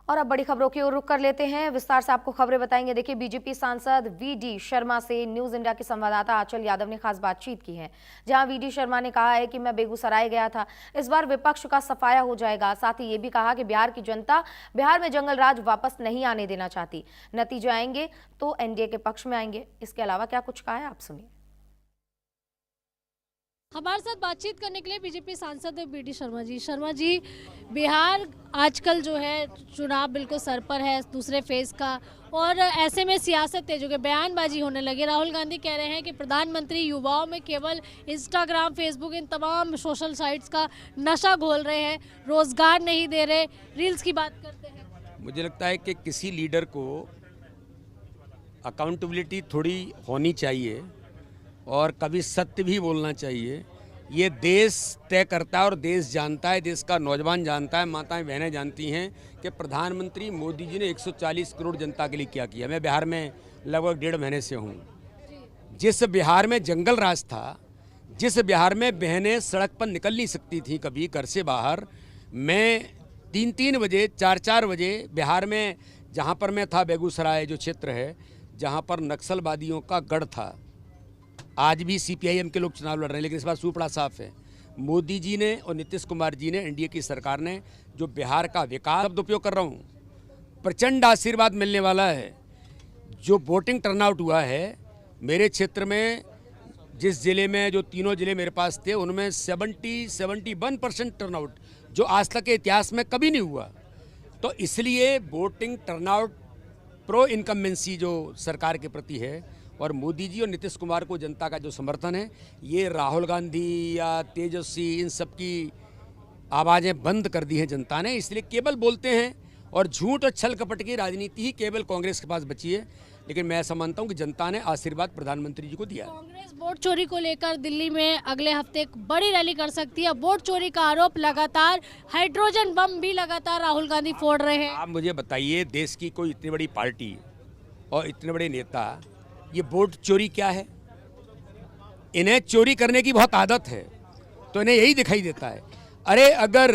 और अब बड़ी खबरों की ओर रुख कर लेते हैं। विस्तार से आपको खबरें बताएंगे। देखिए, बीजेपी सांसद वीडी शर्मा से न्यूज इंडिया के संवाददाता आंचल यादव ने खास बातचीत की है, जहां वीडी शर्मा ने कहा है कि मैं बेगूसराय गया था, इस बार विपक्ष का सफाया हो जाएगा। साथ ही ये भी कहा कि बिहार की जनता बिहार में जंगल राज वापस नहीं आने देना चाहती, नतीजे आएंगे तो एनडीए के पक्ष में आएंगे। इसके अलावा क्या कुछ कहा है, आप सुनिए। हमारे साथ बातचीत करने के लिए बीजेपी सांसद वीडी शर्मा जी, बिहार आजकल जो है चुनाव बिल्कुल सर पर है, दूसरे फेज का, और ऐसे में सियासत तेज हो गई, बयानबाजी होने लगी। राहुल गांधी कह रहे हैं कि प्रधानमंत्री युवाओं में केवल इंस्टाग्राम, फेसबुक, इन तमाम सोशल साइट्स का नशा घोल रहे हैं, रोजगार नहीं दे रहे, रील्स की बात करते हैं। मुझे लगता है कि किसी लीडर को अकाउंटेबिलिटी थोड़ी होनी चाहिए और कभी सत्य भी बोलना चाहिए। ये देश तय करता है और देश जानता है, देश का नौजवान जानता है, माताएं बहनें जानती हैं कि प्रधानमंत्री मोदी जी ने 140 करोड़ जनता के लिए क्या किया। मैं बिहार में लगभग 1.5 महीने से हूँ। जिस बिहार में जंगल राज था, जिस बिहार में बहनें सड़क पर निकल नहीं सकती थी कभी घर से बाहर, मैं 3-3 बजे 4-4 बजे बिहार में, जहाँ पर मैं था बेगूसराय जो क्षेत्र है, जहाँ पर नक्सलवादियों का गढ़ था, आज भी सीपीआईएम के लोग चुनाव लड़ रहे हैं, लेकिन इस बार सूप बड़ा साफ है। मोदी जी ने और नीतीश कुमार जी ने, एनडीए की सरकार ने जो बिहार का विकास, शब्द उपयोग कर रहा हूँ, प्रचंड आशीर्वाद मिलने वाला है। जो वोटिंग टर्नआउट हुआ है मेरे क्षेत्र में, जिस जिले में, जो तीनों जिले मेरे पास थे, उनमें 71% टर्नआउट, जो आज तक के इतिहास में कभी नहीं हुआ। तो इसलिए वोटिंग टर्नआउट प्रो इनकम्बेंसी जो सरकार के प्रति है, और मोदी जी और नीतीश कुमार को जनता का जो समर्थन है, ये राहुल गांधी या तेजस्वी, इन सब की आवाज़ें बंद कर दी हैं जनता ने। इसलिए केवल बोलते हैं, और झूठ और छल कपट की राजनीति ही केवल कांग्रेस के पास बची है। लेकिन मैं ऐसा मानता हूं कि जनता ने आशीर्वाद प्रधानमंत्री जी को दिया। कांग्रेस वोट चोरी को लेकर दिल्ली में अगले हफ्ते एक बड़ी रैली कर सकती है। वोट चोरी का आरोप लगातार, हाइड्रोजन बम भी लगातार राहुल गांधी फोड़ रहे हैं। आप मुझे बताइए, देश की कोई इतनी बड़ी पार्टी और इतने बड़े नेता, ये वोट चोरी क्या है? इन्हें चोरी करने की बहुत आदत है, तो इन्हें यही दिखाई देता है। अरे अगर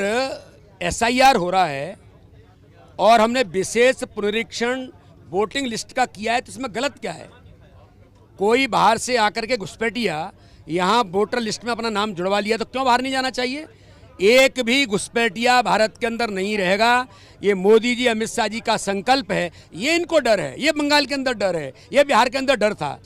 एसआईआर हो रहा है और हमने विशेष पुनरीक्षण वोटिंग लिस्ट का किया है, तो इसमें गलत क्या है? कोई बाहर से आकर के घुसपैठिया यहाँ वोटर लिस्ट में अपना नाम जुड़वा लिया, तो क्यों बाहर नहीं जाना चाहिए? एक भी घुसपैठिया भारत के अंदर नहीं रहेगा। ये मोदी जी, अमित शाह जी का संकल्प है, ये इनको डर है, ये बंगाल के अंदर डर है, ये बिहार के अंदर डर था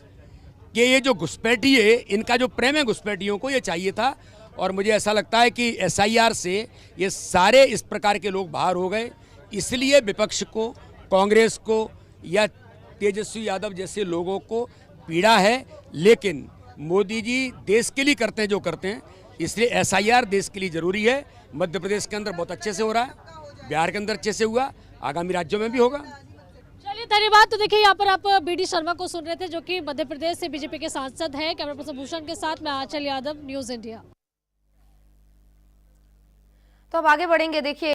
कि ये जो घुसपैठिए, इनका जो प्रेम है घुसपैठियों को, ये चाहिए था। और मुझे ऐसा लगता है कि एसआईआर से ये सारे इस प्रकार के लोग बाहर हो गए। इसलिए विपक्ष को, कांग्रेस को या तेजस्वी यादव जैसे लोगों को पीड़ा है। लेकिन मोदी जी देश के लिए करते हैं जो करते हैं, इसलिए एसआईआर देश के लिए जरूरी है। मध्य प्रदेश के अंदर बहुत अच्छे से हो रहा है, बिहार के अंदर अच्छे से हुआ, आगामी राज्यों में भी होगा। चलिए, धन्यवाद। तो देखिए, यहाँ पर आप वीडी शर्मा को सुन रहे थे, जो कि मध्य प्रदेश से बीजेपी के सांसद हैं। कैमरा पर्सन भूषण के साथ मैं आंचल यादव, न्यूज इंडिया। तो अब आगे बढ़ेंगे। देखिए,